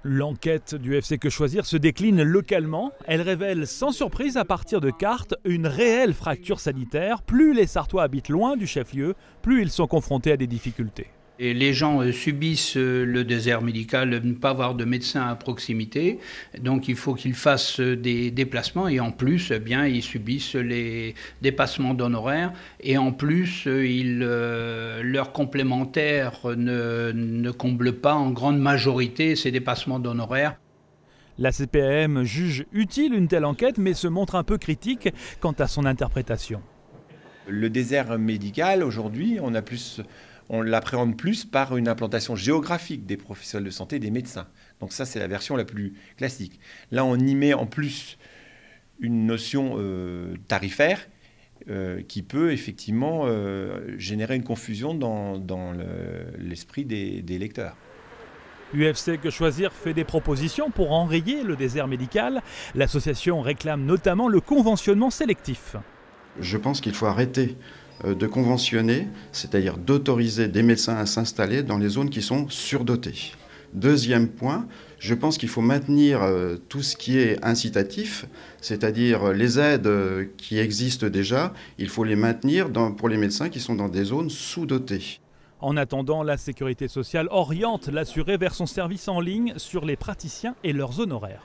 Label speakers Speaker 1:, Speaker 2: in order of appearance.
Speaker 1: L'enquête du FC Que Choisir se décline localement. Elle révèle sans surprise à partir de cartes une réelle fracture sanitaire. Plus les Sarthois habitent loin du chef-lieu, plus ils sont confrontés à des difficultés.
Speaker 2: Et les gens subissent le désert médical, ne pas avoir de médecin à proximité. Donc il faut qu'ils fassent des déplacements et en plus, eh bien, ils subissent les dépassements d'honoraires. Et en plus, leur complémentaire ne comble pas en grande majorité ces dépassements d'honoraires.
Speaker 1: La CPAM juge utile une telle enquête mais se montre un peu critique quant à son interprétation.
Speaker 3: Le désert médical, aujourd'hui, on l'appréhende plus par une implantation géographique des professionnels de santé et des médecins. Donc ça, c'est la version la plus classique. Là, on y met en plus une notion tarifaire qui peut effectivement générer une confusion dans l'esprit des lecteurs.
Speaker 1: UFC Que Choisir fait des propositions pour enrayer le désert médical. L'association réclame notamment le conventionnement sélectif.
Speaker 4: Je pense qu'il faut arrêter de conventionner, c'est-à-dire d'autoriser des médecins à s'installer dans les zones qui sont surdotées. Deuxième point, je pense qu'il faut maintenir tout ce qui est incitatif, c'est-à-dire les aides qui existent déjà, il faut les maintenir pour les médecins qui sont dans des zones sous-dotées.
Speaker 1: En attendant, la sécurité sociale oriente l'assuré vers son service en ligne sur les praticiens et leurs honoraires.